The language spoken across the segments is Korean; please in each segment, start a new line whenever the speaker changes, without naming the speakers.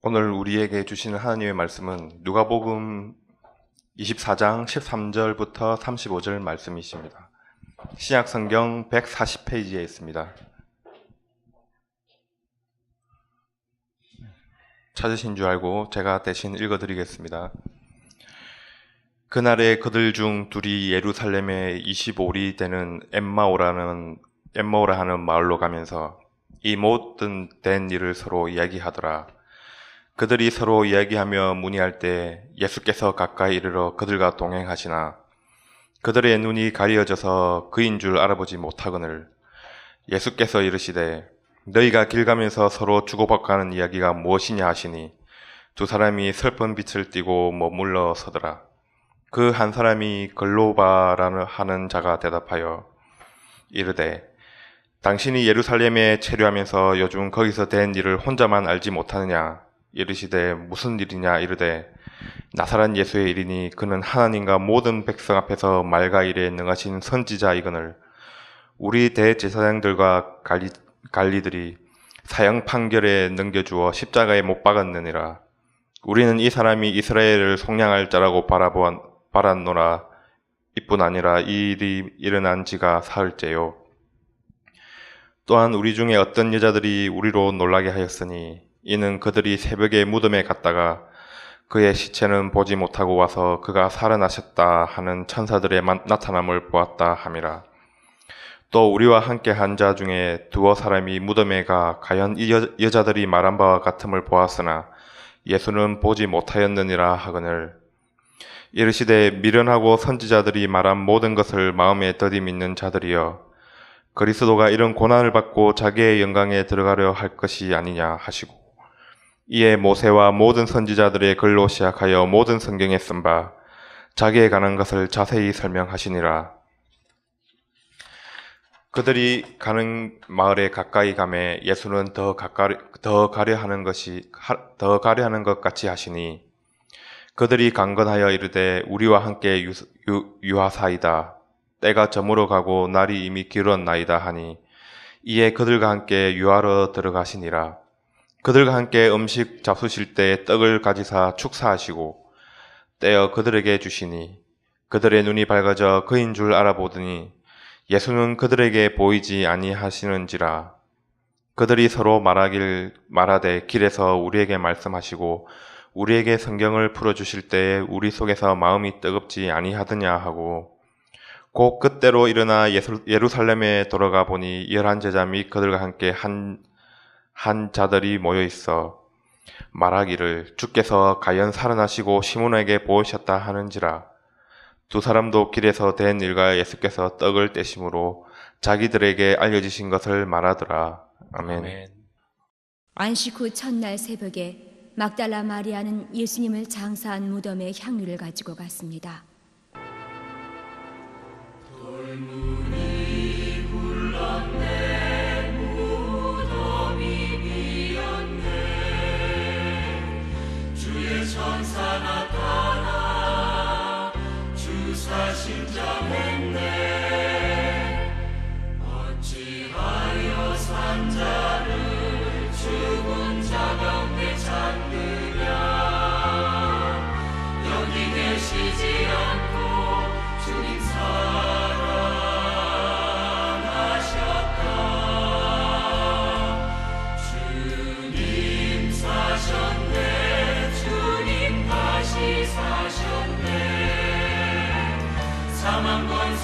오늘 우리에게 주시는 하나님의 말씀은 누가복음 24장 13절부터 35절 말씀이십니다. 신약성경 140페이지에 있습니다. 찾으신 줄 알고 제가 대신 읽어드리겠습니다. 그날에 그들 중 둘이 예루살렘에 25리 되는 엠마오라 하는 마을로 가면서 이 모든 된 일을 서로 이야기하더라. 그들이 서로 이야기하며 문의할 때 예수께서 가까이 이르러 그들과 동행하시나 그들의 눈이 가리어져서 그인 줄 알아보지 못하거늘 예수께서 이르시되 너희가 길 가면서 서로 주고받고하는 이야기가 무엇이냐 하시니 두 사람이 슬픈 빛을 띠고 머물러 서더라. 그 한 사람이 글로바라는 하는 자가 대답하여 이르되 당신이 예루살렘에 체류하면서 요즘 거기서 된 일을 혼자만 알지 못하느냐. 이르시되 무슨 일이냐. 이르되 나사렛 예수의 일이니 그는 하나님과 모든 백성 앞에서 말과 일에 능하신 선지자이거늘 우리 대제사장들과 관리들이 사형 판결에 넘겨주어 십자가에 못 박았느니라. 우리는 이 사람이 이스라엘을 속량할 자라고 바랐노라. 이뿐 아니라 이 일이 일어난 지가 사흘째요. 또한 우리 중에 어떤 여자들이 우리로 놀라게 하였으니 이는 그들이 새벽에 무덤에 갔다가 그의 시체는 보지 못하고 와서 그가 살아나셨다 하는 천사들의 나타남을 보았다 함이라. 또 우리와 함께 한 자 중에 두어 사람이 무덤에 가 과연 이 여자들이 말한 바와 같음을 보았으나 예수는 보지 못하였느니라 하거늘 이르시되 미련하고 선지자들이 말한 모든 것을 마음에 더디 믿는 자들이여 그리스도가 이런 고난을 받고 자기의 영광에 들어가려 할 것이 아니냐 하시고 이에 모세와 모든 선지자들의 글로 시작하여 모든 성경에 쓴 바 자기에 관한 것을 자세히 설명하시니라. 그들이 가는 마을에 가까이 가매 예수는 더 가려 하는 것 같이 하시니 그들이 강건하여 이르되 우리와 함께 유하사이다. 때가 저물어 가고 날이 이미 길었나이다 하니 이에 그들과 함께 유하러 들어가시니라. 그들과 함께 음식 잡수실 때 떡을 가지사 축사하시고 떼어 그들에게 주시니 그들의 눈이 밝아져 그인 줄 알아보더니 예수는 그들에게 보이지 아니하시는지라. 그들이 서로 말하되 길에서 우리에게 말씀하시고 우리에게 성경을 풀어주실 때에 우리 속에서 마음이 뜨겁지 아니하더냐 하고 곧 그때로 일어나 예루살렘에 돌아가 보니 11제자 및 그들과 함께 한 자들이 모여 있어 말하기를 주께서 가연 살아나시고 시몬에게 보이셨다 하는지라. 두 사람도 길에서 된 일과 예수께서 떡을 떼심으로 자기들에게 알려지신 것을 말하더라. 아멘.
안식 후 첫날 새벽에 막달라 마리아는 예수님을 장사한 무덤에 향유를 가지고 갔습니다.
돌문이 굴렀네 무덤이 비었네 주의 천사 나타나 주사 심장했네 어찌하여 산자를 죽은 자 가운데 찾느냐 여기 계시지 않고 주님 주님 사셨네 주님 다시 사셨네 사망권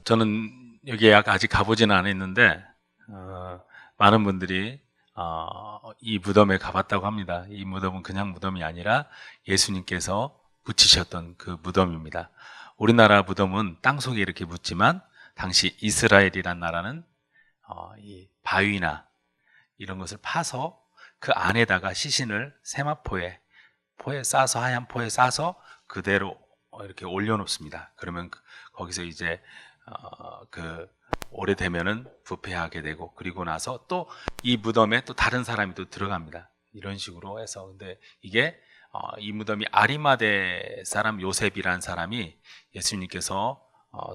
저는 여기에 아직 가보지는 않았는데 많은 분들이 이 무덤에 가봤다고 합니다. 이 무덤은 그냥 무덤이 아니라 예수님께서 묻히셨던 그 무덤입니다. 우리나라 무덤은 땅속에 이렇게 묻지만 당시 이스라엘이란 나라는 이 바위나 이런 것을 파서 그 안에다가 시신을 세마포에 싸서, 하얀 포에 싸서 그대로 이렇게 올려놓습니다. 그러면 거기서 이제 오래되면은 부패하게 되고, 그리고 나서 또 이 무덤에 또 다른 사람이 또 들어갑니다. 이런 식으로 해서. 근데 이게 이 무덤이 아리마대 사람 요셉이라는 사람이 예수님께서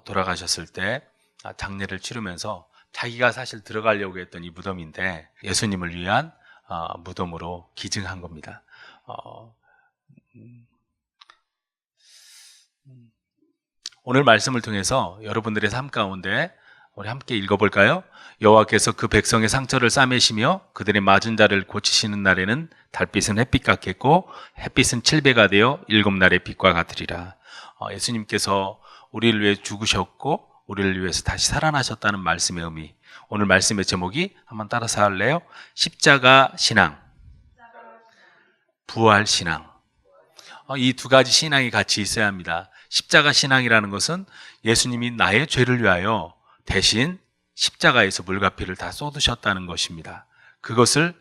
돌아가셨을 때 장례를 치르면서 자기가 사실 들어가려고 했던 이 무덤인데 예수님을 위한 무덤으로 기증한 겁니다. 오늘 말씀을 통해서 여러분들의 삶 가운데 우리 함께 읽어볼까요? 여호와께서 그 백성의 상처를 싸매시며 그들의 맞은 자를 고치시는 날에는 달빛은 햇빛 같겠고 햇빛은 7배가 되어 7날의 빛과 같으리라. 예수님께서 우리를 위해 죽으셨고 우리를 위해서 다시 살아나셨다는 말씀의 의미. 오늘 말씀의 제목이 한번 따라서 할래요? 십자가 신앙, 부활 신앙. 이 두 가지 신앙이 같이 있어야 합니다. 십자가 신앙이라는 것은 예수님이 나의 죄를 위하여 대신 십자가에서 물과 피를 다 쏟으셨다는 것입니다. 그것을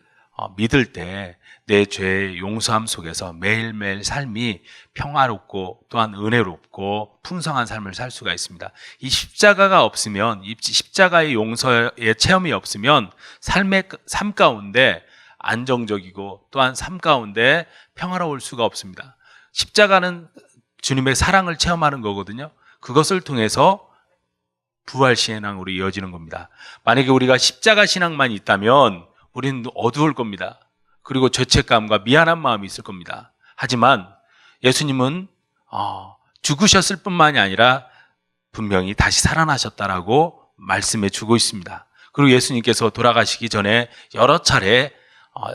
믿을 때 내 죄의 용서함 속에서 매일매일 삶이 평화롭고 또한 은혜롭고 풍성한 삶을 살 수가 있습니다. 이 십자가가 없으면, 이 십자가의 용서의 체험이 없으면 삶 가운데 안정적이고 또한 삶 가운데 평화로울 수가 없습니다. 십자가는 주님의 사랑을 체험하는 거거든요. 그것을 통해서 부활 신앙으로 이어지는 겁니다. 만약에 우리가 십자가 신앙만 있다면 우리는 어두울 겁니다. 그리고 죄책감과 미안한 마음이 있을 겁니다. 하지만 예수님은 죽으셨을 뿐만이 아니라 분명히 다시 살아나셨다라고 말씀해 주고 있습니다. 그리고 예수님께서 돌아가시기 전에 여러 차례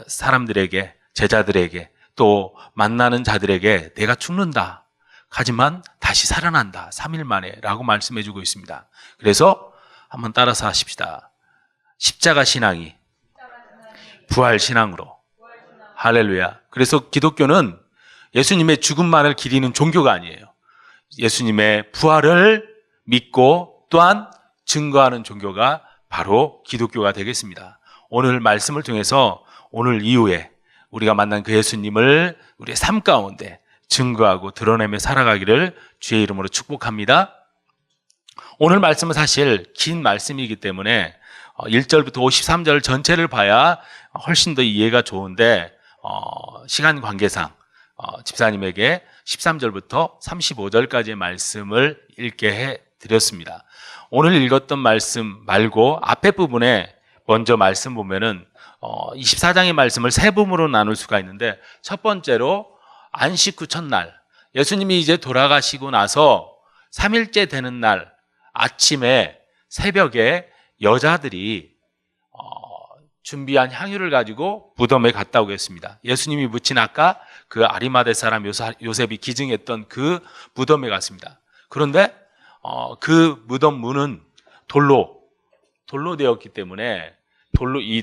사람들에게, 제자들에게, 또 만나는 자들에게 내가 죽는다, 하지만 다시 살아난다, 3일 만에 라고 말씀해 주고 있습니다. 그래서 한번 따라서 하십시다. 십자가 신앙이 부활 신앙으로. 할렐루야. 그래서 기독교는 예수님의 죽음만을 기리는 종교가 아니에요. 예수님의 부활을 믿고 또한 증거하는 종교가 바로 기독교가 되겠습니다. 오늘 말씀을 통해서 오늘 이후에 우리가 만난 그 예수님을 우리의 삶 가운데 증거하고 드러내며 살아가기를 주의 이름으로 축복합니다. 오늘 말씀은 사실 긴 말씀이기 때문에 1절부터 53절 전체를 봐야 훨씬 더 이해가 좋은데 시간 관계상 집사님에게 13절부터 35절까지의 말씀을 읽게 해드렸습니다. 오늘 읽었던 말씀 말고 앞에 부분에 먼저 말씀 보면은 24장의 말씀을 세 부분으로 나눌 수가 있는데, 첫 번째로 안식 후 첫날, 예수님이 이제 돌아가시고 나서 3일째 되는 날 아침에 새벽에 여자들이 준비한 향유를 가지고 무덤에 갔다 오겠습니다. 예수님이 묻힌 아까 그 아리마대 사람 요셉이 기증했던 그 무덤에 갔습니다. 그런데 그 무덤 문은 돌로 되었기 때문에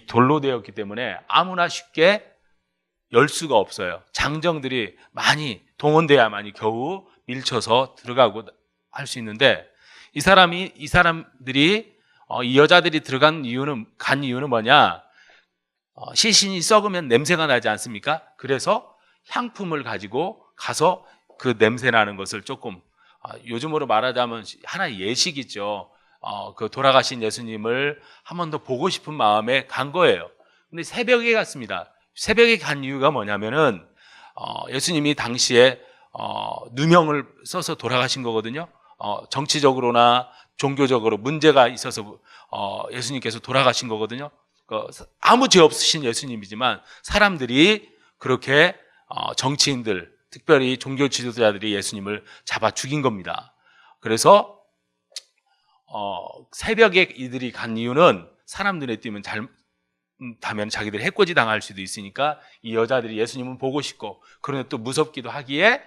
돌로 되었기 때문에 아무나 쉽게 열 수가 없어요. 장정들이 많이 동원돼야만이 겨우 밀쳐서 들어가고 할 수 있는데, 이 사람들이 이 여자들이 간 이유는 뭐냐? 시신이 썩으면 냄새가 나지 않습니까? 그래서 향품을 가지고 가서 그 냄새 나는 것을 조금, 요즘으로 말하자면 하나의 예식이죠. 그 돌아가신 예수님을 한 번 더 보고 싶은 마음에 간 거예요. 근데 새벽에 갔습니다. 새벽에 간 이유가 뭐냐면은 예수님이 당시에 누명을 써서 돌아가신 거거든요. 정치적으로나 종교적으로 문제가 있어서 예수님께서 돌아가신 거거든요. 아무 죄 없으신 예수님이지만 사람들이 그렇게 정치인들, 특별히 종교 지도자들이 예수님을 잡아 죽인 겁니다. 그래서 새벽에 이들이 간 이유는 사람 눈에 띄면 잘못하면 자기들 해코지 당할 수도 있으니까 이 여자들이 예수님을 보고 싶고, 그런데 또 무섭기도 하기에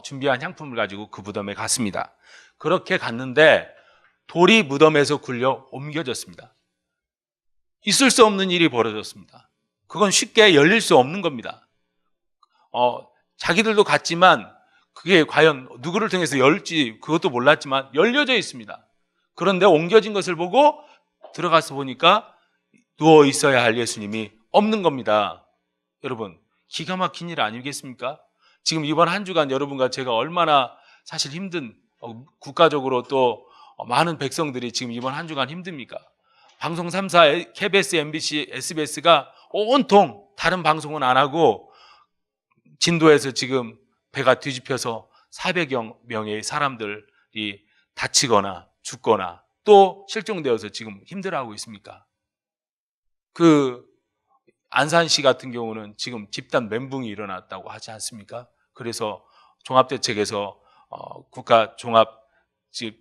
준비한 향품을 가지고 그 무덤에 갔습니다. 그렇게 갔는데 돌이 무덤에서 굴려 옮겨졌습니다. 있을 수 없는 일이 벌어졌습니다. 그건 쉽게 열릴 수 없는 겁니다. 자기들도 갔지만 그게 과연 누구를 통해서 열지 그것도 몰랐지만 열려져 있습니다. 그런데 옮겨진 것을 보고 들어가서 보니까 누워 있어야 할 예수님이 없는 겁니다. 여러분, 기가 막힌 일 아니겠습니까? 지금 이번 한 주간 여러분과 제가 얼마나 사실 힘든, 국가적으로 또 많은 백성들이 지금 이번 한 주간 힘듭니까? 방송 3사, KBS, MBC, SBS가 온통 다른 방송은 안 하고 진도에서 지금 배가 뒤집혀서 400여 명의 사람들이 다치거나 죽거나 또 실종되어서 지금 힘들어하고 있습니까? 그 안산시 같은 경우는 지금 집단 멘붕이 일어났다고 하지 않습니까? 그래서 종합대책에서 국가 종합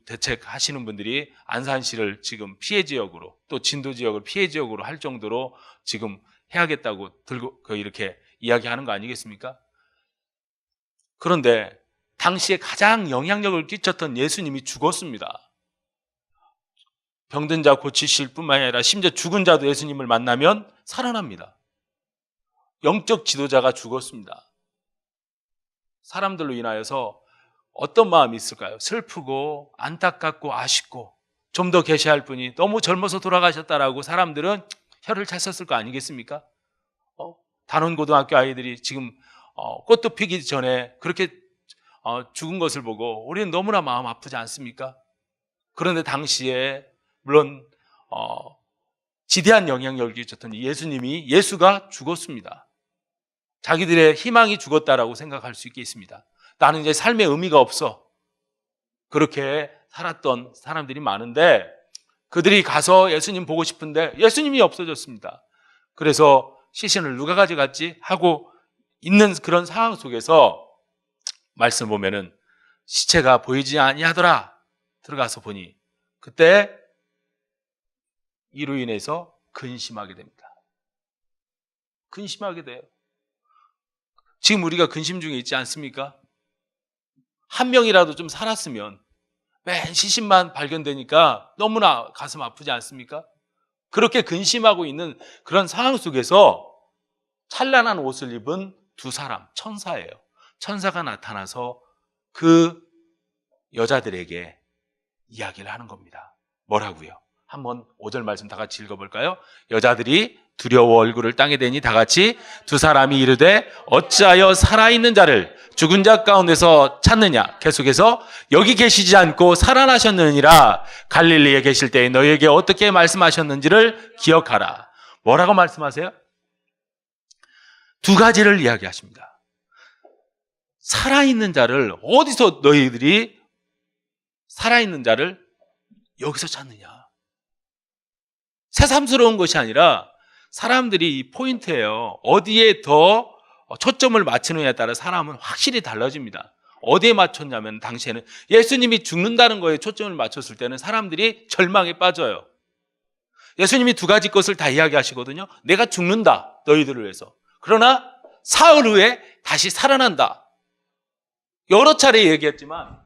대책 하시는 분들이 안산시를 지금 피해 지역으로 또 진도 지역을 피해 지역으로 할 정도로 지금 해야겠다고 들고 이렇게 이야기하는 거 아니겠습니까? 그런데 당시에 가장 영향력을 끼쳤던 예수님이 죽었습니다. 병든 자 고치실 뿐만 아니라 심지어 죽은 자도 예수님을 만나면 살아납니다. 영적 지도자가 죽었습니다. 사람들로 인하여서 어떤 마음이 있을까요? 슬프고 안타깝고 아쉽고 좀 더 계셔야 할 분이 너무 젊어서 돌아가셨다라고 사람들은 혀를 찼었을 거 아니겠습니까? 단원고등학교 아이들이 지금 꽃도 피기 전에 그렇게 죽은 것을 보고 우리는 너무나 마음 아프지 않습니까? 그런데 당시에 물론 지대한 영향력을 끼쳤던 예수가 죽었습니다. 자기들의 희망이 죽었다라고 생각할 수 있겠습니다. 나는 이제 삶의 의미가 없어. 그렇게 살았던 사람들이 많은데 그들이 가서 예수님 보고 싶은데 예수님이 없어졌습니다. 그래서 시신을 누가 가져갔지 하고 있는 그런 상황 속에서 말씀 보면은 시체가 보이지 아니하더라. 들어가서 보니 그때 이로 인해서 근심하게 됩니다. 근심하게 돼요. 지금 우리가 근심 중에 있지 않습니까? 한 명이라도 좀 살았으면 맨 시신만 발견되니까 너무나 가슴 아프지 않습니까? 그렇게 근심하고 있는 그런 상황 속에서 찬란한 옷을 입은 두 사람, 천사예요. 천사가 나타나서 그 여자들에게 이야기를 하는 겁니다. 뭐라고요? 한번 5절 말씀 다 같이 읽어볼까요? 여자들이 두려워 얼굴을 땅에 대니 다 같이 두 사람이 이르되 어찌하여 살아있는 자를 죽은 자 가운데서 찾느냐? 계속해서 여기 계시지 않고 살아나셨느니라. 갈릴리에 계실 때에 너희에게 어떻게 말씀하셨는지를 기억하라. 뭐라고 말씀하세요? 두 가지를 이야기하십니다. 살아있는 자를 어디서 너희들이 살아있는 자를 여기서 찾느냐? 새삼스러운 것이 아니라 사람들이 이 포인트예요. 어디에 더 초점을 맞추느냐에 따라 사람은 확실히 달라집니다. 어디에 맞췄냐면 당시에는 예수님이 죽는다는 거에 초점을 맞췄을 때는 사람들이 절망에 빠져요. 예수님이 두 가지 것을 다 이야기하시거든요. 내가 죽는다, 너희들을 위해서. 그러나 사흘 후에 다시 살아난다. 여러 차례 얘기했지만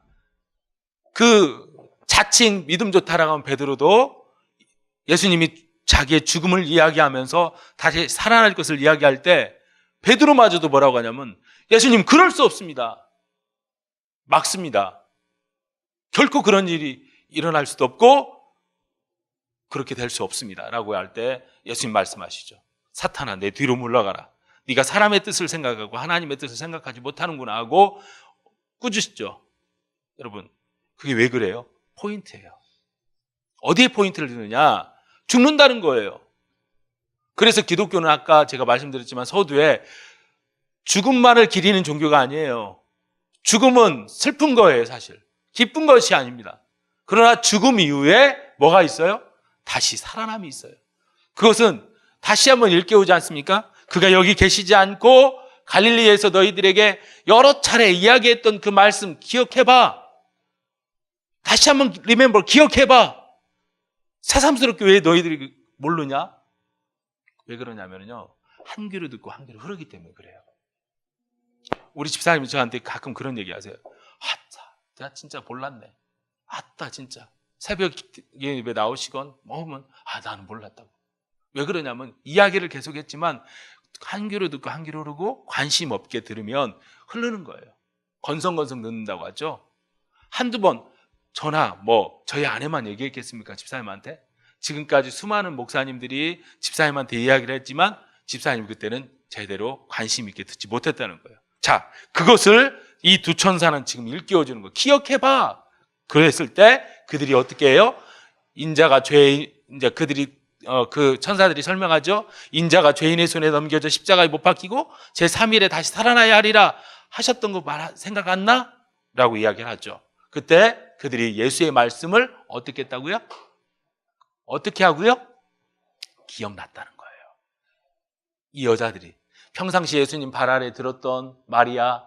그 자칭 믿음 좋다라고 하는 베드로도 예수님이 자기의 죽음을 이야기하면서 다시 살아날 것을 이야기할 때 베드로마저도 뭐라고 하냐면 예수님 그럴 수 없습니다. 막습니다. 결코 그런 일이 일어날 수도 없고 그렇게 될 수 없습니다 라고 할 때 예수님 말씀하시죠. 사탄아 내 뒤로 물러가라. 네가 사람의 뜻을 생각하고 하나님의 뜻을 생각하지 못하는구나 하고 꾸짖죠. 여러분 그게 왜 그래요? 포인트예요. 어디에 포인트를 두느냐? 죽는다는 거예요. 그래서 기독교는 아까 제가 말씀드렸지만 서두에 죽음만을 기리는 종교가 아니에요. 죽음은 슬픈 거예요, 사실. 기쁜 것이 아닙니다. 그러나 죽음 이후에 뭐가 있어요? 다시 살아남이 있어요. 그것은 다시 한번 일깨우지 않습니까? 그가 여기 계시지 않고 갈릴리에서 너희들에게 여러 차례 이야기했던 그 말씀 기억해봐. 다시 한번 리멤버 기억해봐. 새삼스럽게 왜 너희들이 모르냐? 왜 그러냐면요. 한 귀로 듣고 한 귀로 흐르기 때문에 그래요. 우리 집사님이 저한테 가끔 그런 얘기 하세요. 아따, 내가 진짜 몰랐네. 아따, 진짜. 새벽 예배 나오시건 먹으면 나는 몰랐다고. 왜 그러냐면 이야기를 계속했지만 한 귀로 듣고 한 귀로 흐르고 관심 없게 들으면 흐르는 거예요. 건성건성 듣는다고 하죠. 한두 번 저나 저희 아내만 얘기했겠습니까? 집사님한테? 지금까지 수많은 목사님들이 집사님한테 이야기를 했지만 집사님 그때는 제대로 관심 있게 듣지 못했다는 거예요. 자, 그것을 이 두 천사는 지금 일깨워주는 거예요. 기억해봐. 그랬을 때 그들이 어떻게 해요? 인자가 이제 그들이 그 천사들이 설명하죠. 인자가 죄인의 손에 넘겨져 십자가에 못 박히고 제3일에 다시 살아나야 하리라 하셨던 거 생각 안 나? 라고 이야기를 하죠. 그때 그들이 예수의 말씀을 어떻게 했다고요? 어떻게 하고요? 기억났다는 거예요. 이 여자들이 평상시 예수님 발 아래 들었던 마리아,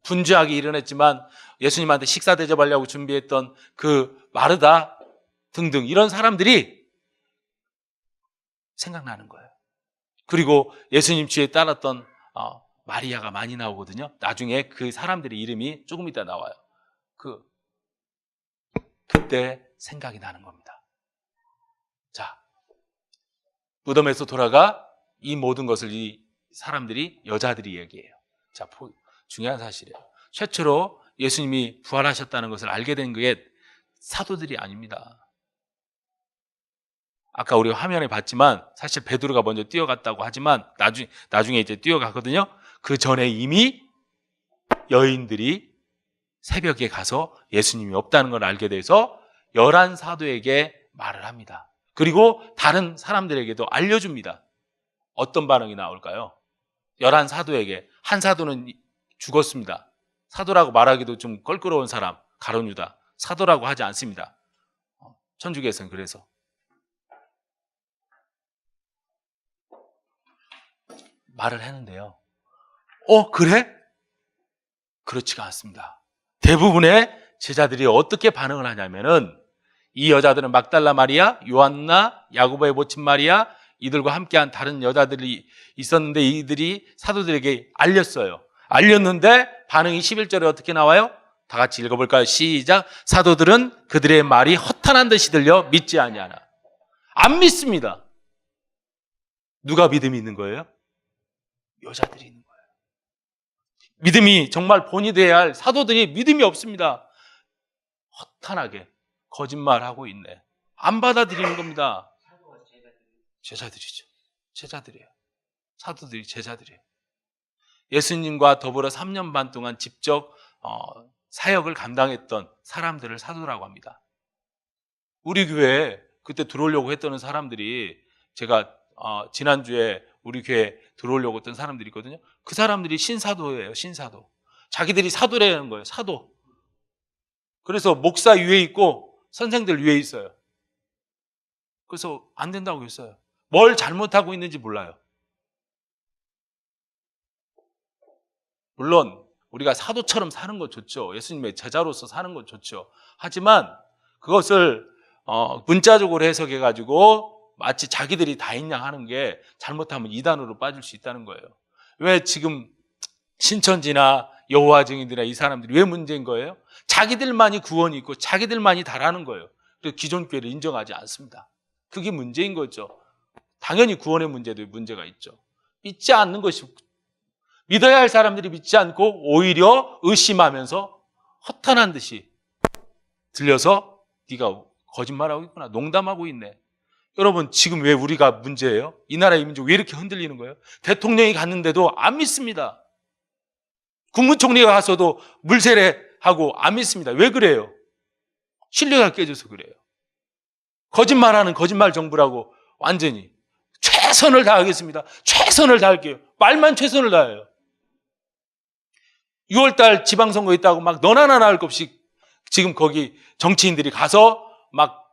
분주하게 일어났지만 예수님한테 식사 대접하려고 준비했던 그 마르다 등등 이런 사람들이 생각나는 거예요. 그리고 예수님 뒤에 따랐던 마리아가 많이 나오거든요. 나중에 그 사람들의 이름이 조금 이따 나와요. 그때 생각이 나는 겁니다. 자, 무덤에서 돌아가 이 모든 것을 이 사람들이, 여자들이 얘기해요. 자, 중요한 사실이에요. 최초로 예수님이 부활하셨다는 것을 알게 된 게 사도들이 아닙니다. 아까 우리가 화면에 봤지만 사실 베드로가 먼저 뛰어갔다고 하지만 나중에 이제 뛰어가거든요. 그 전에 이미 여인들이 새벽에 가서 예수님이 없다는 걸 알게 돼서 11사도에게 말을 합니다. 그리고 다른 사람들에게도 알려줍니다. 어떤 반응이 나올까요? 11사도에게. 한 사도는 죽었습니다. 사도라고 말하기도 좀 껄끄러운 사람, 가룟 유다. 사도라고 하지 않습니다. 천주교에서는 그래서. 말을 했는데요. 그래? 그렇지가 않습니다. 대부분의 제자들이 어떻게 반응을 하냐면은 이 여자들은 막달라 마리아, 요한나, 야고보의 모친 마리아 이들과 함께한 다른 여자들이 있었는데 이들이 사도들에게 알렸는데 반응이 11절에 어떻게 나와요? 다 같이 읽어볼까요? 시작. 사도들은 그들의 말이 허탄한 듯이 들려 믿지 아니하나. 안 믿습니다. 누가 믿음이 있는 거예요? 여자들이 있는 거예요. 믿음이 정말 본이 돼야 할 사도들이 믿음이 없습니다. 허탄하게 거짓말하고 있네. 안 받아들이는 겁니다. 제자들이죠. 제자들이에요. 사도들이 제자들이에요. 예수님과 더불어 3년 반 동안 직접 사역을 감당했던 사람들을 사도라고 합니다. 우리 교회에 그때 들어오려고 했던 사람들이 제가 지난주에 우리 교회에 들어오려고 했던 사람들이 있거든요. 그 사람들이 신사도예요. 신사도. 자기들이 사도라는 거예요. 사도. 그래서 목사 위에 있고 선생들 위에 있어요. 그래서 안 된다고 했어요. 뭘 잘못하고 있는지 몰라요. 물론 우리가 사도처럼 사는 건 좋죠. 예수님의 제자로서 사는 건 좋죠. 하지만 그것을 문자적으로 해석해가지고 마치 자기들이 다 있냐 하는 게 잘못하면 이단으로 빠질 수 있다는 거예요. 왜 지금 신천지나 여호와 증인들이나 이 사람들이 왜 문제인 거예요? 자기들만이 구원이 있고 자기들만이 다라는 거예요. 그래서 기존 교회를 인정하지 않습니다. 그게 문제인 거죠. 당연히 구원의 문제도 문제가 있죠. 믿지 않는 것이, 믿어야 할 사람들이 믿지 않고 오히려 의심하면서 허탄한 듯이 들려서 네가 거짓말하고 있구나, 농담하고 있네. 여러분, 지금 왜 우리가 문제예요? 이 나라의 민족 왜 이렇게 흔들리는 거예요? 대통령이 갔는데도 안 믿습니다. 국무총리가 가서도 물세례하고 안 믿습니다. 왜 그래요? 신뢰가 깨져서 그래요. 거짓말하는 거짓말 정부라고 완전히 최선을 다하겠습니다. 최선을 다할게요. 말만 최선을 다해요. 6월달 지방선거 있다고 막 너나 나나 할 것 없이 지금 거기 정치인들이 가서 막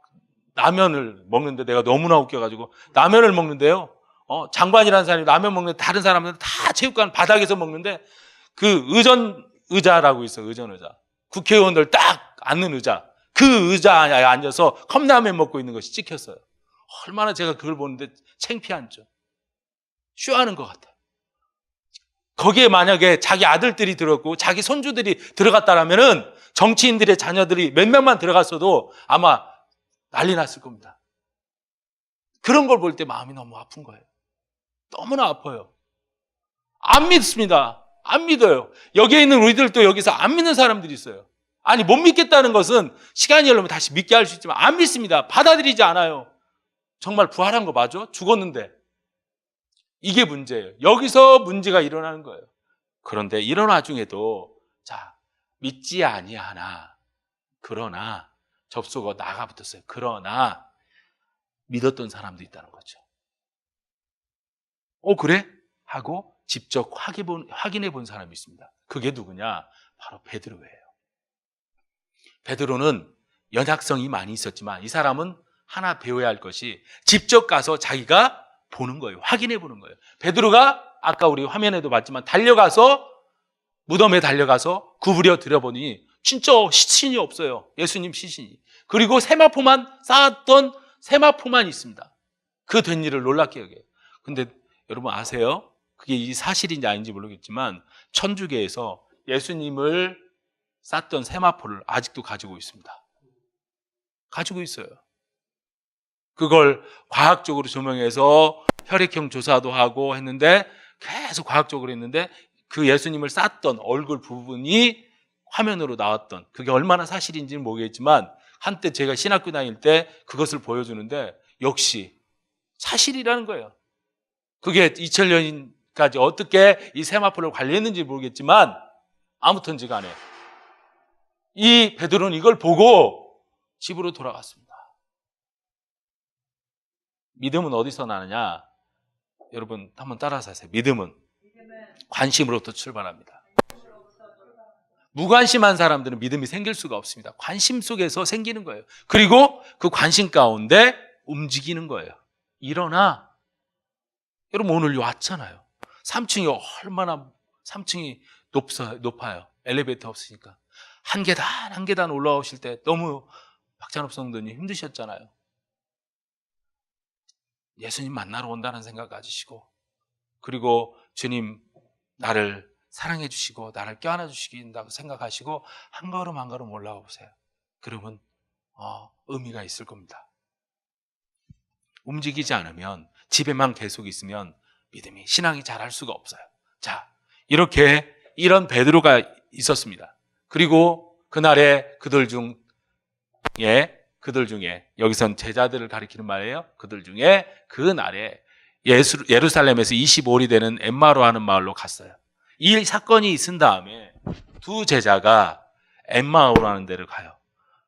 라면을 먹는데, 내가 너무나 웃겨가지고 라면을 먹는데요. 장관이라는 사람이 라면 먹는데 다른 사람들은 다 체육관 바닥에서 먹는데 그 의자라고 있어요. 의자. 국회의원들 딱 앉는 의자. 그 의자에 앉아서 컵라면 먹고 있는 것이 찍혔어요. 얼마나 제가 그걸 보는데 창피하죠. 쇼하는 것 같아요. 거기에 만약에 자기 아들들이 들었고 자기 손주들이 들어갔다라면은 정치인들의 자녀들이 몇 명만 들어갔어도 아마 난리 났을 겁니다. 그런 걸 볼 때 마음이 너무 아픈 거예요. 너무나 아파요. 안 믿습니다. 안 믿어요. 여기에 있는 우리들도 여기서 안 믿는 사람들이 있어요. 아니, 못 믿겠다는 것은 시간이 흐르면 다시 믿게 할 수 있지만 안 믿습니다. 받아들이지 않아요. 정말 부활한 거 맞아? 죽었는데. 이게 문제예요. 여기서 문제가 일어나는 거예요. 그런데 이런 와중에도 자, 믿지 아니하나 그러나 접속어 나가 붙었어요. 그러나 믿었던 사람도 있다는 거죠. 그래? 하고 직접 확인해 본 사람이 있습니다. 그게 누구냐? 바로 베드로예요. 베드로는 연약성이 많이 있었지만 이 사람은 하나 배워야 할 것이 직접 가서 자기가 보는 거예요. 확인해 보는 거예요. 베드로가 아까 우리 화면에도 봤지만 달려가서 무덤에 달려가서 구부려 들여보니 진짜 시신이 없어요. 예수님 시신이. 그리고 세마포만 쌓았던 세마포만 있습니다. 그 된 일을 놀랍게 여겨요. 근데 여러분 아세요? 그게 이 사실인지 아닌지 모르겠지만 천주교에서 예수님을 쌌던 세마포를 아직도 가지고 있습니다. 가지고 있어요. 그걸 과학적으로 조명해서 혈액형 조사도 하고 했는데 계속 과학적으로 했는데 그 예수님을 쌌던 얼굴 부분이 화면으로 나왔던 그게 얼마나 사실인지는 모르겠지만 한때 제가 신학교 다닐 때 그것을 보여주는데 역시 사실이라는 거예요. 그게 2000년까지 어떻게 이 세마포를 관리했는지 모르겠지만 아무튼지 간에 이 베드로는 이걸 보고 집으로 돌아갔습니다. 믿음은 어디서 나느냐? 여러분 한번 따라서 하세요. 믿음은 관심으로부터 출발합니다. 무관심한 사람들은 믿음이 생길 수가 없습니다. 관심 속에서 생기는 거예요. 그리고 그 관심 가운데 움직이는 거예요. 일어나. 여러분 오늘 왔잖아요. 3층이 얼마나 3층이 높아요. 엘리베이터 없으니까. 한 계단 한 계단 올라오실 때 너무 박찬업 성도님 힘드셨잖아요. 예수님 만나러 온다는 생각 가지시고 그리고 주님 나를 사랑해 주시고 나를 껴안아 주시긴다고 생각하시고 한 걸음 한 걸음 올라가 보세요. 그러면 의미가 있을 겁니다. 움직이지 않으면 집에만 계속 있으면 믿음이 중에 자랄 수가 없어요. 자, 이렇게 이런 베드로가 있었습니다. 그리고 그날에 그들 중에 여기선 제자들을 가리키는 말이에요. 그들 중에 그날에 예루살렘에서 25里되는 엠마로 하는 마을로 갔어요. 이 사건이 있은 다음에 두 제자가 엠마오로 하는 데를 가요.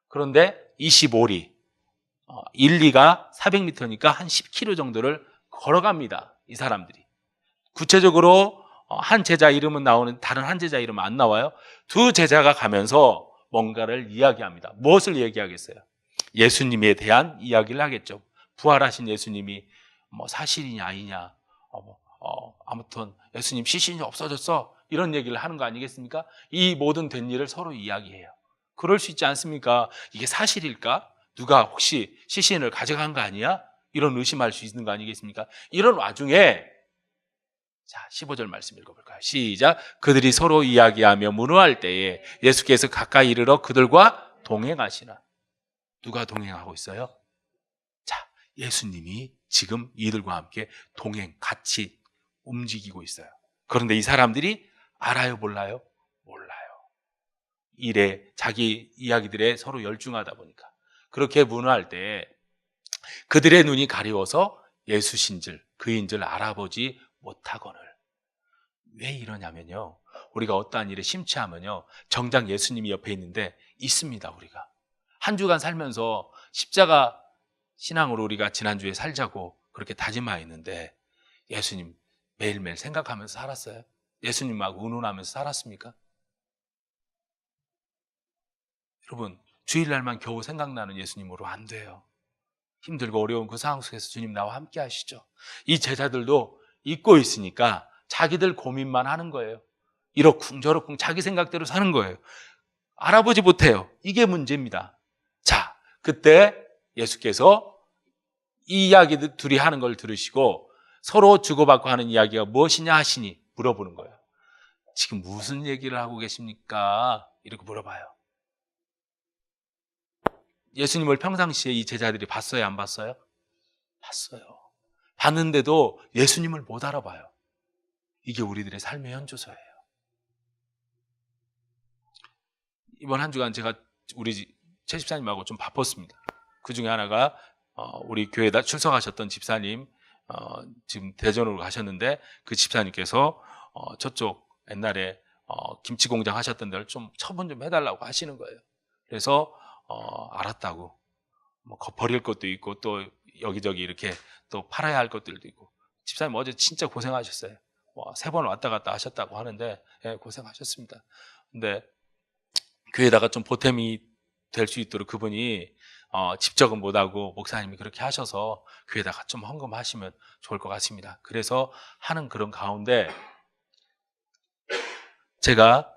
그런데 25里 1, 2가 400m니까 한 10km 정도를 걸어갑니다. 이 사람들이. 구체적으로 한 제자 이름은 나오는 다른 한 제자 이름은 안 나와요. 두 제자가 가면서 뭔가를 이야기합니다. 무엇을 얘기하겠어요? 예수님에 대한 이야기를 하겠죠. 부활하신 예수님이 사실이냐 아니냐 아무튼 예수님 시신이 없어졌어 이런 얘기를 하는 거 아니겠습니까? 이 모든 된 일을 서로 이야기해요. 그럴 수 있지 않습니까? 이게 사실일까? 누가 혹시 시신을 가져간 거 아니야? 이런 의심할 수 있는 거 아니겠습니까? 이런 와중에 자 15절 말씀 읽어볼까요? 시작. 그들이 서로 이야기하며 문호할 때에 예수께서 가까이 이르러 그들과 동행하시나. 누가 동행하고 있어요? 자, 예수님이 지금 이들과 함께 같이 움직이고 있어요. 그런데 이 사람들이 알아요, 몰라요? 몰라요. 일에 자기 이야기들에 서로 열중하다 보니까 그렇게 문호할 때 그들의 눈이 가려워서 예수신 줄 그인 줄 알아보지 못하거늘. 왜 이러냐면요, 우리가 어떠한 일에 심취하면요 정작 예수님이 옆에 있는데 있습니다. 우리가 한 주간 살면서 십자가 신앙으로 우리가 지난주에 살자고 그렇게 다짐하였는데 예수님 매일매일 생각하면서 살았어요? 예수님하고 의논하면서 살았습니까? 여러분 주일날만 겨우 생각나는 예수님으로 안 돼요. 힘들고 어려운 그 상황 속에서 주님 나와 함께 하시죠. 이 제자들도 잊고 있으니까 자기들 고민만 하는 거예요. 이러쿵 저러쿵 자기 생각대로 사는 거예요. 알아보지 못해요. 이게 문제입니다. 자, 그때 예수께서 이 이야기들 둘이 하는 걸 들으시고 서로 주고받고 하는 이야기가 무엇이냐 하시니 물어보는 거예요. 지금 무슨 얘기를 하고 계십니까? 이렇게 물어봐요. 예수님을 평상시에 이 제자들이 봤어요, 안 봤어요? 봤어요. 봤는데도 예수님을 못 알아봐요. 이게 우리들의 삶의 현주소예요. 이번 한 주간 제가 우리 최 집사님하고 좀 바빴습니다. 그 중에 하나가 우리 교회에 출석하셨던 집사님, 지금 대전으로 가셨는데 그 집사님께서 저쪽 옛날에 김치 공장 하셨던 데를 좀 처분 좀 해달라고 하시는 거예요. 그래서 알았다고, 뭐 버릴 것도 있고 또 여기저기 이렇게 또 팔아야 할 것들도 있고. 집사님 어제 진짜 고생하셨어요. 3번 왔다 갔다 하셨다고 하는데, 예, 고생하셨습니다. 근데 교회에다가 좀 보탬이 될 수 있도록 그분이 직접은 못하고 목사님이 그렇게 하셔서 교회에다가 좀 헌금하시면 좋을 것 같습니다. 그래서 하는 그런 가운데 제가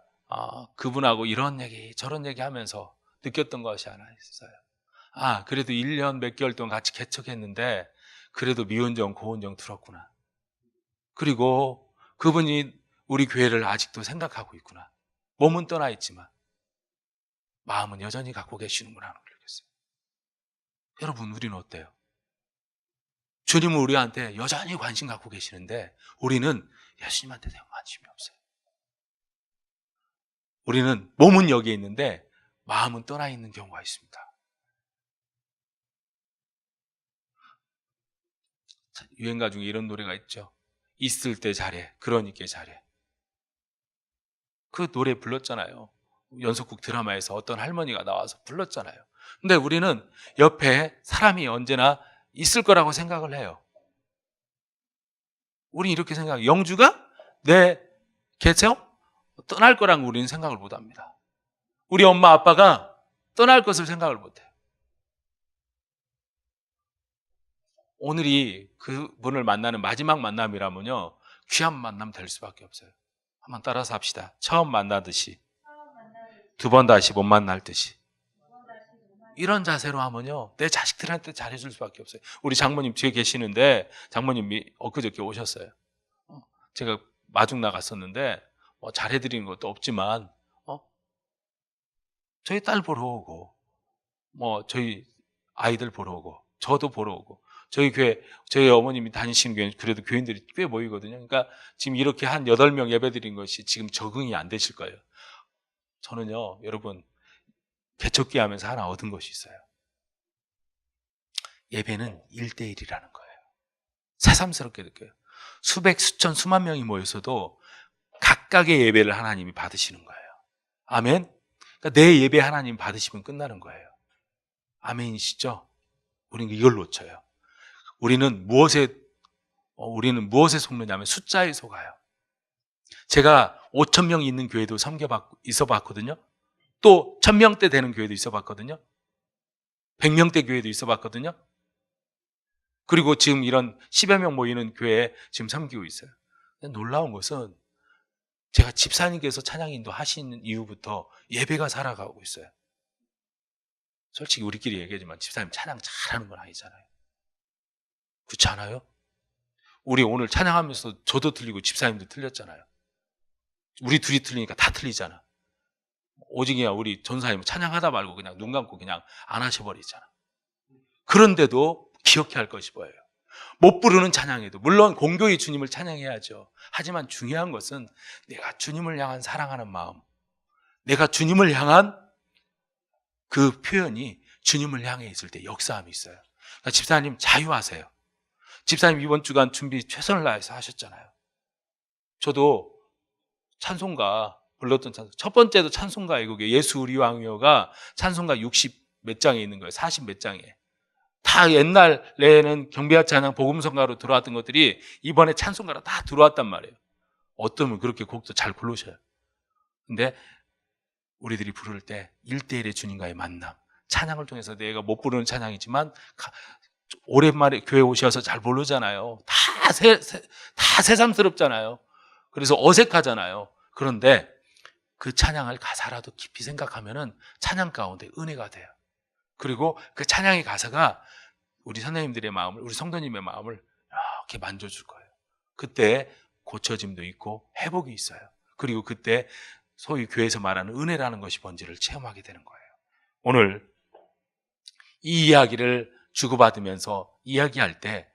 그분하고 이런 얘기 저런 얘기 하면서 느꼈던 것이 하나 있어요. 그래도 1년 몇 개월 동안 같이 개척했는데 그래도 미운정 고운정 들었구나. 그리고 그분이 우리 교회를 아직도 생각하고 있구나. 몸은 떠나 있지만 마음은 여전히 갖고 계시는구나 하는 걸 느꼈어요. 여러분, 우리는 어때요? 주님은 우리한테 여전히 관심 갖고 계시는데 우리는 예수님한테 대한 관심이 없어요. 우리는 몸은 여기에 있는데 마음은 떠나 있는 경우가 있습니다. 유행가 중에 이런 노래가 있죠. 있을 때 잘해, 그러니까 잘해. 그 노래 불렀잖아요. 연속극 드라마에서 어떤 할머니가 나와서 불렀잖아요. 근데 우리는 옆에 사람이 언제나 있을 거라고 생각을 해요. 우리 이렇게 생각해요. 영주가 내 개체요? 떠날 거라고 우리는 생각을 못 합니다. 우리 엄마 아빠가 떠날 것을 생각을 못 해요. 오늘이 그분을 만나는 마지막 만남이라면요, 귀한 만남 될 수밖에 없어요. 한번 따라서 합시다. 처음 만나듯이, 두 번 다시 못 만날 듯이. 이런 자세로 하면요, 내 자식들한테 잘해줄 수밖에 없어요. 우리 장모님 뒤에 계시는데 장모님이 엊그저께 오셨어요. 제가 마중 나갔었는데 잘해드리는 것도 없지만 저희 딸 보러 오고, 저희 아이들 보러 오고, 저도 보러 오고, 저희 교회, 저희 어머님이 다니시는 교회 그래도 교인들이 꽤 모이거든요. 그러니까 지금 이렇게 한 8명 예배 드린 것이 지금 적응이 안 되실 거예요. 저는요, 여러분, 개척기 하면서 하나 얻은 것이 있어요. 예배는 1대1이라는 거예요. 새삼스럽게 느껴요. 수백, 수천, 수만 명이 모였어도 각각의 예배를 하나님이 받으시는 거예요. 아멘? 그러니까 내 예배 하나님 받으시면 끝나는 거예요. 아멘이시죠? 우리는 이걸 놓쳐요. 우리는 무엇에 속느냐면 숫자에 속아요. 제가 5,000명 있는 교회도 있어 봤거든요. 또 1,000명대 되는 교회도 있어 봤거든요. 100명대 교회도 있어 봤거든요. 그리고 지금 이런 10여 명 모이는 교회에 지금 섬기고 있어요. 놀라운 것은 제가 집사님께서 찬양 인도 하시는 이후부터 예배가 살아가고 있어요. 솔직히 우리끼리 얘기하지만 집사님 찬양 잘하는 건 아니잖아요. 그렇지 않아요? 우리 오늘 찬양하면서 저도 틀리고 집사님도 틀렸잖아요. 우리 둘이 틀리니까 다 틀리잖아. 오직이야 우리 전사님 찬양하다 말고 그냥 눈 감고 그냥 안 하셔버리잖아. 그런데도 기억해야 할 것이 뭐예요? 못 부르는 찬양에도 물론 공교히 주님을 찬양해야죠. 하지만 중요한 것은 내가 주님을 향한 사랑하는 마음, 내가 주님을 향한 그 표현이 주님을 향해 있을 때 역사함이 있어요. 그러니까 집사님 자유하세요. 집사님 이번 주간 준비 최선을 다해서 하셨잖아요. 저도 찬송가 불렀던 찬송, 첫 번째도 찬송가이고 예수 우리 왕이여가 찬송가 60 몇 장에 있는 거예요. 40 몇 장에. 다 옛날에는 경배와 찬양 복음성가로 들어왔던 것들이 이번에 찬송가로 다 들어왔단 말이에요. 어떠면 그렇게 곡도 잘 부르셔요. 근데 우리들이 부를 때 1대1의 주님과의 만남, 찬양을 통해서 내가 못 부르는 찬양이지만 오랜만에 교회 오셔서 잘 부르잖아요. 다 새삼스럽잖아요. 그래서 어색하잖아요. 그런데 그 찬양을 가사라도 깊이 생각하면은 찬양 가운데 은혜가 돼요. 그리고 그 찬양의 가사가 우리 선생님들의 마음을, 우리 성도님의 마음을 이렇게 만져줄 거예요. 그때 고쳐짐도 있고 회복이 있어요. 그리고 그때 소위 교회에서 말하는 은혜라는 것이 뭔지를 체험하게 되는 거예요. 오늘 이 이야기를 주고받으면서 이야기할 때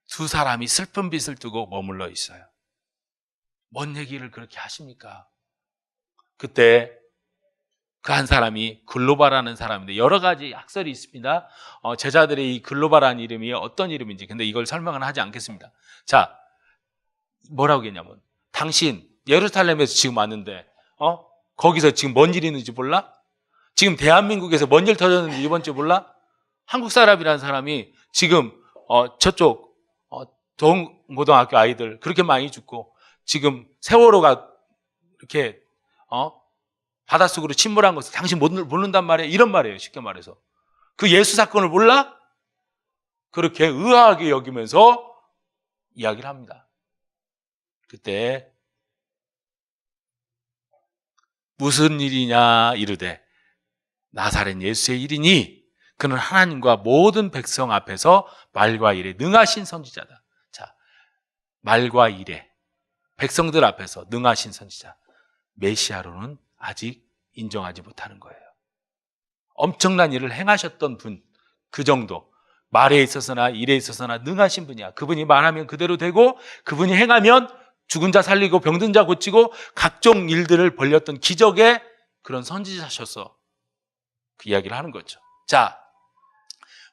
두 사람이 슬픈 빛을 두고 머물러 있어요. 뭔 얘기를 그렇게 하십니까? 그때 그 한 사람이 글로바라는 사람인데 여러 가지 학설이 있습니다. 제자들의 이 글로바라는 이름이 어떤 이름인지, 근데 이걸 설명은 하지 않겠습니다. 자, 뭐라고 했냐면, 당신 예루살렘에서 지금 왔는데 거기서 지금 뭔 일이 있는지 몰라? 지금 대한민국에서 뭔 일 터졌는지 이번 주 몰라? 한국 사람이라는 사람이 지금 저쪽 동고등학교 아이들 그렇게 많이 죽고, 지금 세월호가 이렇게 바닷속으로 침몰한 것을 당신 모른단 말이에요. 이런 말이에요. 쉽게 말해서. 그 예수 사건을 몰라? 그렇게 의아하게 여기면서 이야기를 합니다. 그때 무슨 일이냐 이르되 나사렛 예수의 일이니 그는 하나님과 모든 백성 앞에서 말과 일에 능하신 선지자다. 자, 말과 일에 백성들 앞에서 능하신 선지자, 메시아로는 아직 인정하지 못하는 거예요. 엄청난 일을 행하셨던 분, 그 정도, 말에 있어서나 일에 있어서나 능하신 분이야. 그분이 말하면 그대로 되고, 그분이 행하면 죽은 자 살리고 병든 자 고치고 각종 일들을 벌렸던 기적의 그런 선지자셔서 그 이야기를 하는 거죠. 자,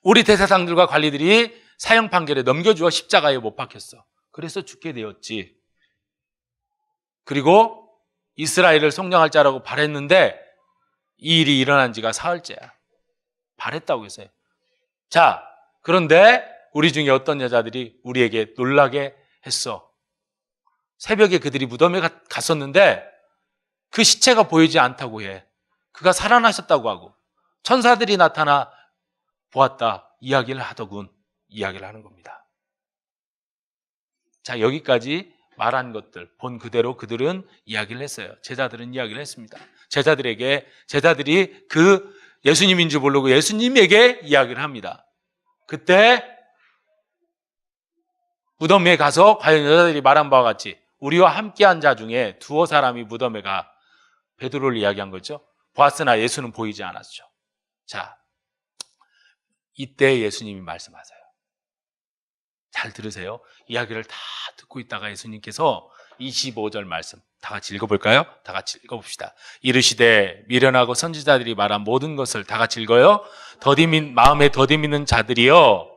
우리 대제사장들과 관리들이 사형 판결에 넘겨주어 십자가에 못 박혔어. 그래서 죽게 되었지. 그리고 이스라엘을 속량할 자라고 바랬는데 이 일이 일어난 지가 사흘째야. 바랬다고 했어요. 자, 그런데 우리 중에 어떤 여자들이 우리에게 놀라게 했어. 새벽에 그들이 무덤에 갔었는데 그 시체가 보이지 않다고 해. 그가 살아나셨다고 하고 천사들이 나타나 보았다 이야기를 하더군. 이야기를 하는 겁니다. 자, 여기까지 말한 것들 본 그대로 그들은 이야기를 했어요. 제자들은 이야기를 했습니다. 제자들이 그 예수님인 줄 모르고 예수님에게 이야기를 합니다. 그때 무덤에 가서 과연 여자들이 말한 바와 같이 우리와 함께한 자 중에 두어 사람이 무덤에 가 베드로를 이야기한 거죠. 보았으나 예수는 보이지 않았죠. 자, 이때 예수님이 말씀하세요. 잘 들으세요. 이야기를 다 듣고 있다가 예수님께서 25절 말씀 다 같이 읽어볼까요? 다 같이 읽어봅시다. 이르시되 미련하고 선지자들이 말한 모든 것을 다 같이 읽어요. 마음에 더디 믿는 자들이여,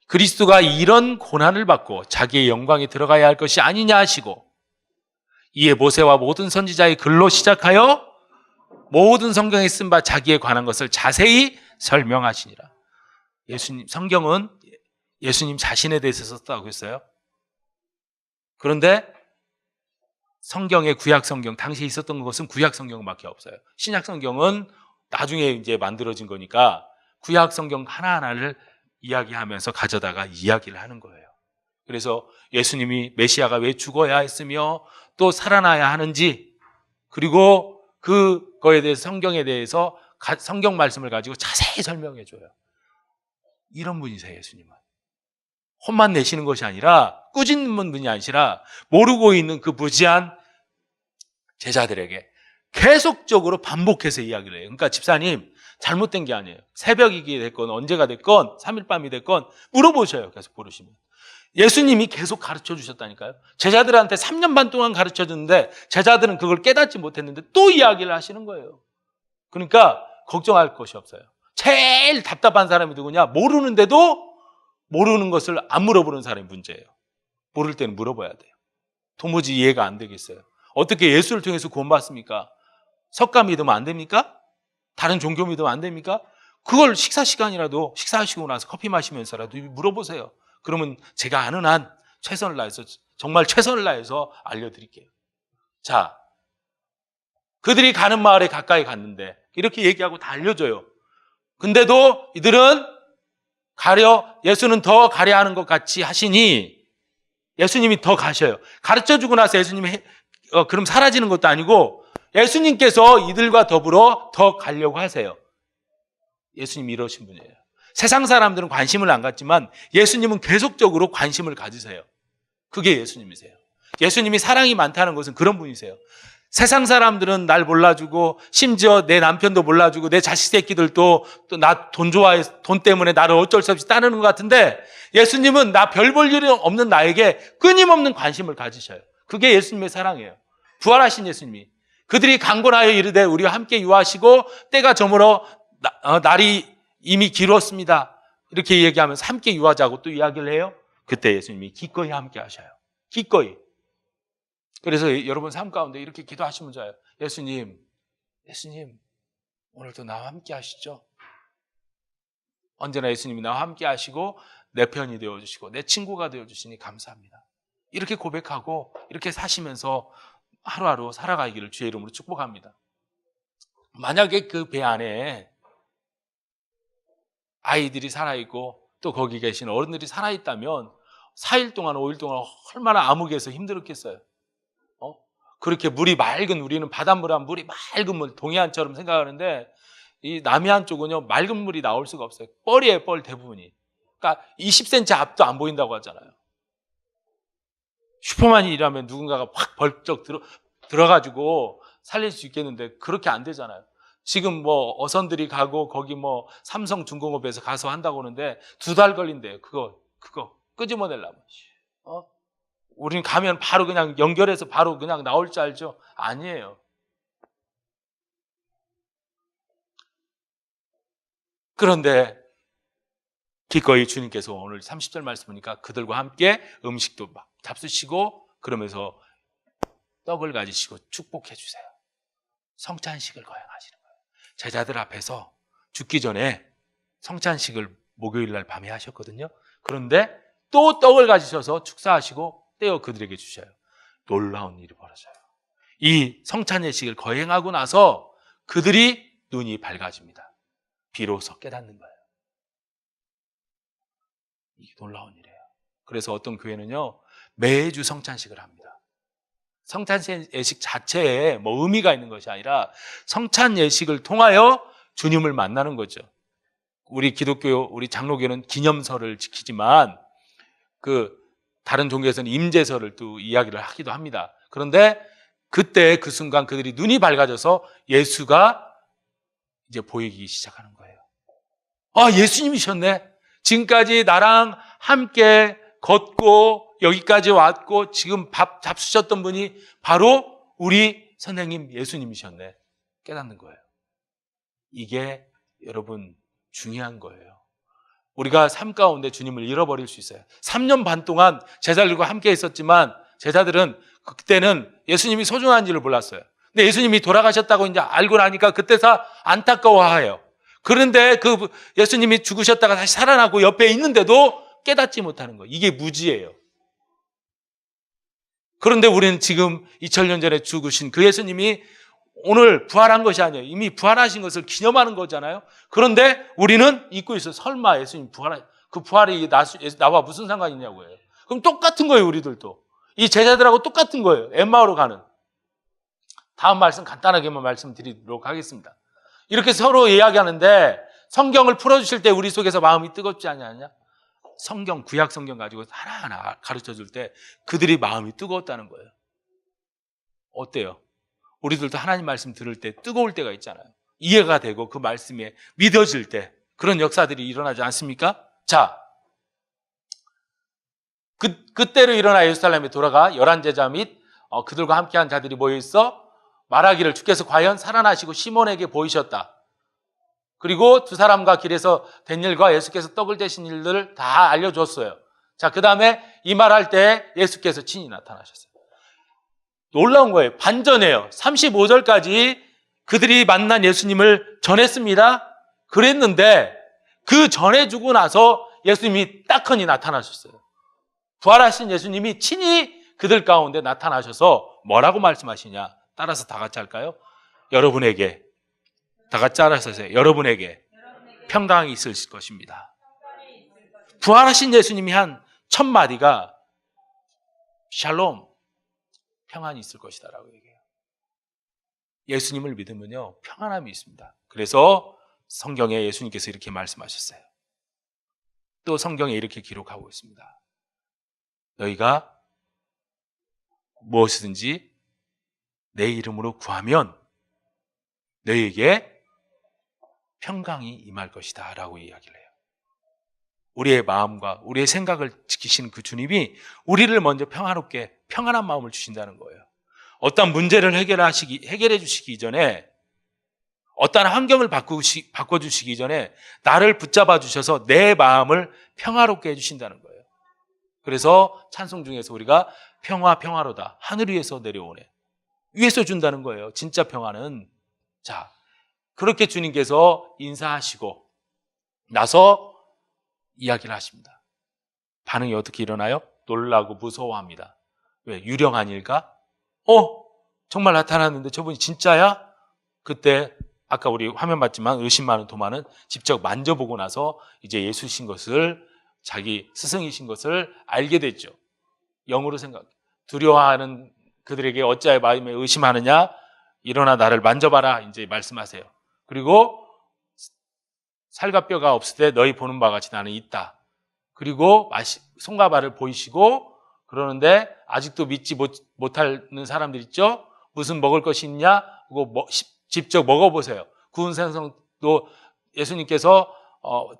그리스도가 이런 고난을 받고 자기의 영광에 들어가야 할 것이 아니냐 하시고, 이에 모세와 모든 선지자의 글로 시작하여 모든 성경에 쓴 바 자기에 관한 것을 자세히 설명하시니라. 성경은 예수님 자신에 대해서 썼다고 했어요. 그런데 성경의 구약 성경, 당시에 있었던 것은 구약 성경밖에 없어요. 신약 성경은 나중에 이제 만들어진 거니까 구약 성경 하나하나를 이야기하면서 가져다가 이야기를 하는 거예요. 그래서 예수님이 메시아가 왜 죽어야 했으며 또 살아나야 하는지, 그리고 그거에 대해서 성경에 대해서 성경 말씀을 가지고 자세히 설명해 줘요. 이런 분이세요, 예수님은. 혼만 내시는 것이 아니라, 꾸짖는 분이 아니라 모르고 있는 그 무지한 제자들에게 계속적으로 반복해서 이야기를 해요. 그러니까 집사님, 잘못된 게 아니에요. 새벽이게 됐건 언제가 됐건 3일 밤이 됐건 물어보셔요. 계속 부르시면. 예수님이 계속 가르쳐 주셨다니까요. 제자들한테 3년 반 동안 가르쳐 줬는데 제자들은 그걸 깨닫지 못했는데 또 이야기를 하시는 거예요. 그러니까 걱정할 것이 없어요. 제일 답답한 사람이 누구냐? 모르는데도 모르는 것을 안 물어보는 사람이 문제예요. 모를 때는 물어봐야 돼요. 도무지 이해가 안 되겠어요. 어떻게 예수를 통해서 구원받습니까? 석가 믿으면 안 됩니까? 다른 종교 믿으면 안 됩니까? 그걸 식사 시간이라도, 식사하시고 나서 커피 마시면서라도 물어보세요. 그러면 제가 아는 한 최선을 다해서, 정말 최선을 다해서 알려드릴게요. 자, 그들이 가는 마을에 가까이 갔는데 이렇게 얘기하고 다 알려줘요. 근데도 이들은 예수는 더 가려 하는 것 같이 하시니 예수님이 더 가셔요. 가르쳐주고 나서 예수님이 그럼 사라지는 것도 아니고 예수님께서 이들과 더불어 더 가려고 하세요. 예수님이 이러신 분이에요. 세상 사람들은 관심을 안 갖지만 예수님은 계속적으로 관심을 가지세요. 그게 예수님이세요. 예수님이 사랑이 많다는 것은 그런 분이세요. 세상 사람들은 날 몰라주고 심지어 내 남편도 몰라주고 내 자식 새끼들도 또 나 돈 좋아해 돈 때문에 나를 어쩔 수 없이 따르는 것 같은데 예수님은 나 별 볼 일이 없는 나에게 끊임없는 관심을 가지셔요. 그게 예수님의 사랑이에요. 부활하신 예수님이 그들이 강권하여 이르되 우리와 함께 유하시고 때가 저물어 날이 이미 길었습니다. 이렇게 얘기하면서 함께 유하자고 또 이야기를 해요. 그때 예수님이 기꺼이 함께 하셔요. 기꺼이. 그래서 여러분 삶 가운데 이렇게 기도하시면 좋아요. 예수님 오늘도 나와 함께 하시죠. 언제나 예수님이 나와 함께 하시고 내 편이 되어주시고 내 친구가 되어주시니 감사합니다. 이렇게 고백하고 이렇게 사시면서 하루하루 살아가기를 주의 이름으로 축복합니다. 만약에 그 배 안에 아이들이 살아있고 또 거기 계신 어른들이 살아있다면 4일 동안 5일 동안 얼마나 암흑에서 힘들었겠어요. 그렇게 물이 맑은, 우리는 바닷물은 물이 맑은 물, 동해안처럼 생각하는데 이 남해안 쪽은요 맑은 물이 나올 수가 없어요. 뻘이에요, 뻘 대부분이. 그러니까 20cm 앞도 안 보인다고 하잖아요. 슈퍼맨이라면 누군가가 확 벌쩍 들어가지고 살릴 수 있겠는데 그렇게 안 되잖아요. 지금 뭐 어선들이 가고 거기 뭐 삼성중공업에서 가서 한다고 하는데 2달 걸린대요. 그거 끄집어내려면. 우리는 가면 바로 그냥 연결해서 바로 그냥 나올 줄 알죠? 아니에요. 그런데 기꺼이 주님께서 오늘 30절 말씀 보니까 그들과 함께 음식도 막 잡수시고 그러면서 떡을 가지시고 축복해 주세요. 성찬식을 거행하시는 거예요. 제자들 앞에서 죽기 전에 성찬식을 목요일 날 밤에 하셨거든요. 그런데 또 떡을 가지셔서 축사하시고 떼어 그들에게 주셔요. 놀라운 일이 벌어져요. 이 성찬 예식을 거행하고 나서 그들이 눈이 밝아집니다. 비로소 깨닫는 거예요. 이게 놀라운 일이에요. 그래서 어떤 교회는요 매주 성찬식을 합니다. 성찬 예식 자체에 뭐 의미가 있는 것이 아니라 성찬 예식을 통하여 주님을 만나는 거죠. 우리 기독교, 우리 장로교는 기념설을 지키지만 다른 종교에서는 임재설을 또 이야기를 하기도 합니다. 그런데 그때 그 순간 그들이 눈이 밝아져서 예수가 이제 보이기 시작하는 거예요. 아, 예수님이셨네. 지금까지 나랑 함께 걷고 여기까지 왔고 지금 밥 잡수셨던 분이 바로 우리 선생님 예수님이셨네. 깨닫는 거예요. 이게 여러분 중요한 거예요. 우리가 삶 가운데 주님을 잃어버릴 수 있어요. 3년 반 동안 제자들과 함께 있었지만 제자들은 그때는 예수님이 소중한지를 몰랐어요. 근데 예수님이 돌아가셨다고 이제 알고 나니까 그때 다 안타까워해요. 그런데 그 예수님이 죽으셨다가 다시 살아나고 옆에 있는데도 깨닫지 못하는 거예요. 이게 무지예요. 그런데 우리는 지금 2000년 전에 죽으신 그 예수님이 오늘 부활한 것이 아니에요. 이미 부활하신 것을 기념하는 거잖아요. 그런데 우리는 잊고 있어요. 설마 예수님 그 부활이 나와 무슨 상관이 있냐고요. 그럼 똑같은 거예요. 우리들도. 이 제자들하고 똑같은 거예요. 엠마오로 가는. 다음 말씀 간단하게만 말씀드리도록 하겠습니다. 이렇게 서로 이야기하는데 성경을 풀어주실 때 우리 속에서 마음이 뜨겁지 않냐? 구약 성경 가지고 하나하나 가르쳐줄 때 그들이 마음이 뜨거웠다는 거예요. 어때요? 우리들도 하나님 말씀 들을 때 뜨거울 때가 있잖아요. 이해가 되고 그 말씀에 믿어질 때 그런 역사들이 일어나지 않습니까? 자, 그때로 일어나 예루살렘에 돌아가 11제자 및 그들과 함께한 자들이 모여있어 말하기를 주께서 과연 살아나시고 시몬에게 보이셨다. 그리고 두 사람과 길에서 된 일과 예수께서 떡을 떼신 일들을 다 알려줬어요. 자, 그 다음에 이 말할 때 예수께서 친히 나타나셨어요. 놀라운 거예요. 반전이에요. 35절까지 그들이 만난 예수님을 전했습니다. 그랬는데 그 전해주고 나서 예수님이 딱하니 나타나셨어요. 부활하신 예수님이 친히 그들 가운데 나타나셔서 뭐라고 말씀하시냐? 따라서 다 같이 할까요? 여러분에게, 다 같이 따라서 하세요. 여러분에게 평강이 있을 것입니다. 부활하신 예수님이 한 첫 마디가 샬롬, 평안이 있을 것이다라고 얘기해요. 예수님을 믿으면요 평안함이 있습니다. 그래서 성경에 예수님께서 이렇게 말씀하셨어요. 또 성경에 이렇게 기록하고 있습니다. 너희가 무엇이든지 내 이름으로 구하면 너희에게 평강이 임할 것이다 라고 이야기를 해요. 우리의 마음과 우리의 생각을 지키시는 그 주님이 우리를 먼저 평화롭게 평안한 마음을 주신다는 거예요. 어떤 문제를 해결해 주시기 전에, 어떤 환경을 바꿔주시기 전에 나를 붙잡아 주셔서 내 마음을 평화롭게 해주신다는 거예요. 그래서 찬송 중에서 우리가 평화로다, 하늘 위에서 내려오네, 위에서 준다는 거예요. 진짜 평화는. 자, 그렇게 주님께서 인사하시고 나서 이야기를 하십니다. 반응이 어떻게 일어나요? 놀라고 무서워합니다. 왜? 유령 아닐까? 정말 나타났는데 저분이 진짜야? 그때 아까 우리 화면 봤지만 의심 많은 도마는 직접 만져보고 나서 이제 예수신 것을, 자기 스승이신 것을 알게 됐죠. 영으로 생각. 두려워하는 그들에게 어찌하여 마음에 의심하느냐? 일어나 나를 만져봐라, 이제 말씀하세요. 그리고 살과 뼈가 없을 때 너희 보는 바와 같이 나는 있다. 그리고 손과 발을 보이시고 그러는데 아직도 믿지 못하는 사람들 있죠? 무슨 먹을 것이 있냐? 그거 직접 먹어보세요. 구운 생선도 예수님께서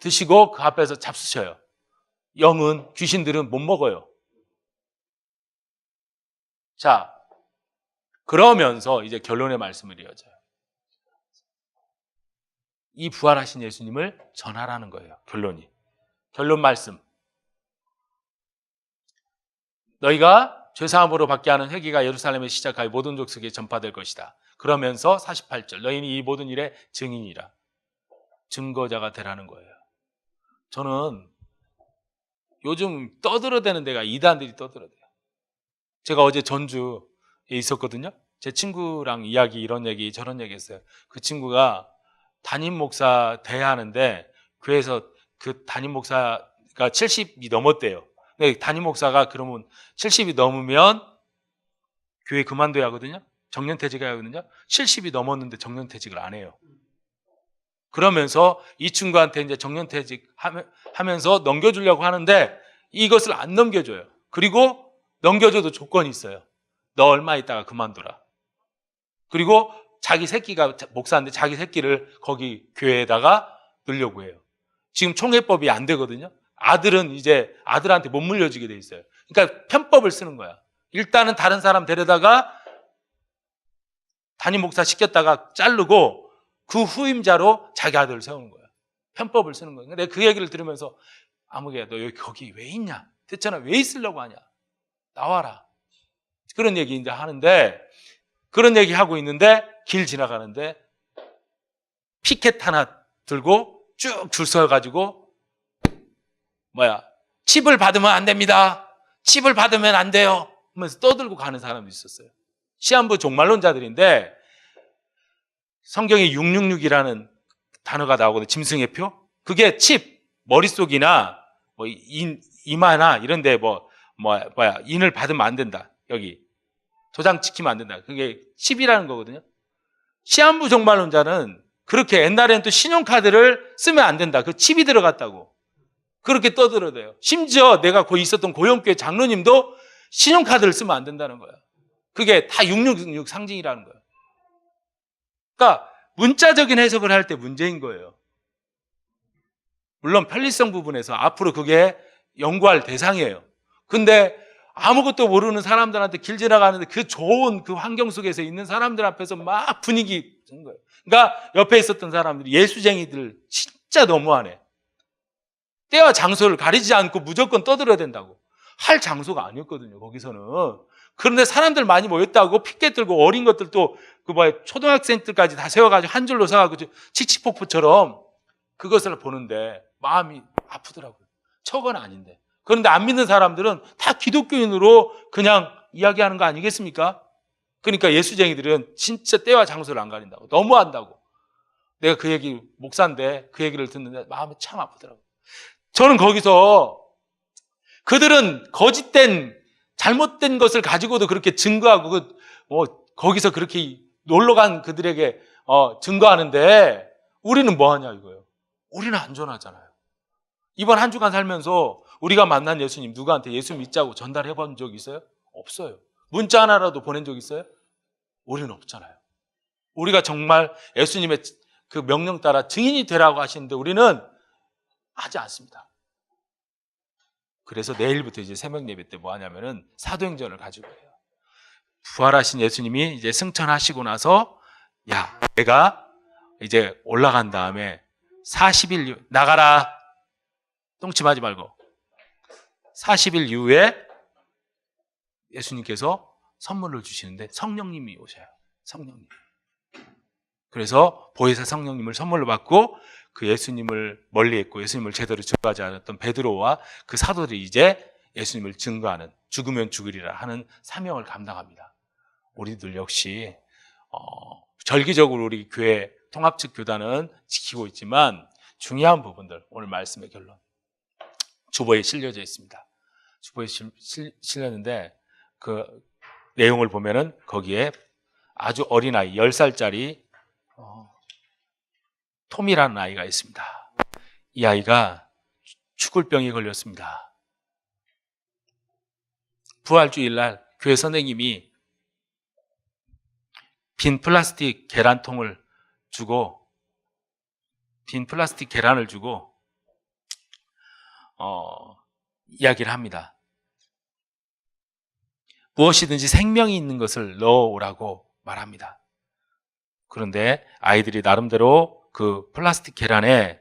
드시고 그 앞에서 잡수셔요. 영은, 귀신들은 못 먹어요. 자, 그러면서 이제 결론의 말씀을 이어져요. 이 부활하신 예수님을 전하라는 거예요. 결론 말씀. 너희가 죄사함으로 받게 하는 회개가 예루살렘에 시작하여 모든 족속에 전파될 것이다. 그러면서 48절, 너희는 이 모든 일의 증인이라, 증거자가 되라는 거예요. 저는 요즘 떠들어대는 데가 이단들이 떠들어대요. 제가 어제 전주에 있었거든요. 제 친구랑 이런 얘기 저런 얘기 했어요. 그 친구가 담임 목사 대하는데 교회에서 그 담임 목사가 70이 넘었대요. 근데 담임 목사가 그러면 70이 넘으면 교회 그만둬야 하거든요. 정년퇴직해야 하거든요. 70이 넘었는데 정년퇴직을 안 해요. 그러면서 이 친구한테 이제 정년퇴직 하면서 넘겨주려고 하는데 이것을 안 넘겨줘요. 그리고 넘겨줘도 조건이 있어요. 너 얼마 있다가 그만둬라. 그리고 자기 새끼가 목사인데 자기 새끼를 거기 교회에다가 넣으려고 해요. 지금 총회법이 안 되거든요. 아들은 이제 아들한테 못 물려주게 돼 있어요. 그러니까 편법을 쓰는 거야. 일단은 다른 사람 데려다가 담임 목사 시켰다가 자르고 그 후임자로 자기 아들을 세우는 거야. 편법을 쓰는 거야. 근데 그 얘기를 들으면서 아무개 너 여기 거기 왜 있냐? 됐잖아. 왜 있으려고 하냐? 나와라. 그런 얘기 이제 하는데, 그런 얘기 하고 있는데 길 지나가는데 피켓 하나 들고 쭉 줄 서가지고 칩을 받으면 안 됩니다. 칩을 받으면 안 돼요. 하면서 떠들고 가는 사람이 있었어요. 시한부 종말론자들인데 성경에 666이라는 단어가 나오거든요. 짐승의 표. 그게 칩, 머릿속이나 이마나 이런데 인을 받으면 안 된다. 여기 도장 찍히면 안 된다. 그게 칩이라는 거거든요. 시한부 종말론자는 그렇게 옛날에는 또 신용카드를 쓰면 안 된다. 그 칩이 들어갔다고. 그렇게 떠들어대요. 심지어 내가 거기 있었던 고영교회 장로님도 신용카드를 쓰면 안 된다는 거야. 그게 다 666 상징이라는 거예요. 그러니까 문자적인 해석을 할 때 문제인 거예요. 물론 편리성 부분에서 앞으로 그게 연구할 대상이에요. 근데 아무것도 모르는 사람들한테 길 지나가는데 그 좋은 그 환경 속에서 있는 사람들 앞에서 막 분위기 준 거예요. 그러니까 옆에 있었던 사람들이 예수쟁이들 진짜 너무하네. 때와 장소를 가리지 않고 무조건 떠들어야 된다고. 할 장소가 아니었거든요, 거기서는. 그런데 사람들 많이 모였다고 피켓 들고 어린 것들도 초등학생들까지 다 세워가지고 한 줄로 서가지고 칙칙폭포처럼 그것을 보는데 마음이 아프더라고요. 저건 아닌데. 그런데 안 믿는 사람들은 다 기독교인으로 그냥 이야기하는 거 아니겠습니까? 그러니까 예수쟁이들은 진짜 때와 장소를 안 가린다고. 너무한다고. 내가 그 얘기, 목사인데 그 얘기를 듣는데 마음이 참 아프더라고요. 저는 거기서 그들은 거짓된 잘못된 것을 가지고도 그렇게 증거하고 거기서 그렇게 놀러간 그들에게 증거하는데 우리는 뭐하냐 이거예요. 우리는 안전하잖아요. 이번 한 주간 살면서 우리가 만난 예수님 누구한테 예수 믿자고 전달해 본 적 있어요? 없어요. 문자 하나라도 보낸 적 있어요? 우리는 없잖아요. 우리가 정말 예수님의 그 명령 따라 증인이 되라고 하시는데 우리는 하지 않습니다. 그래서 내일부터 이제 새벽 예배 때 뭐 하냐면은 사도행전을 가지고 해요. 부활하신 예수님이 이제 승천하시고 나서 야, 내가 이제 올라간 다음에 40일 나가라. 똥침하지 말고 40일 이후에 예수님께서 선물을 주시는데 성령님이 오셔요. 성령님. 그래서 보혜사 성령님을 선물로 받고 그 예수님을 멀리했고 예수님을 제대로 증거하지 않았던 베드로와 그 사도들이 이제 예수님을 증거하는, 죽으면 죽으리라 하는 사명을 감당합니다. 우리들 역시 절기적으로 우리 교회 통합측 교단은 지키고 있지만 중요한 부분들, 오늘 말씀의 결론 주보에 실려져 있습니다. 주보에 실렸는데 그 내용을 보면은 거기에 아주 어린 아이 10살짜리 톰이라는 아이가 있습니다. 이 아이가 죽을 병에 걸렸습니다. 부활주일날 교회 선생님이 빈 플라스틱 계란통을 주고 빈 플라스틱 계란을 주고 이야기를 합니다. 무엇이든지 생명이 있는 것을 넣어오라고 말합니다. 그런데 아이들이 나름대로 그 플라스틱 계란에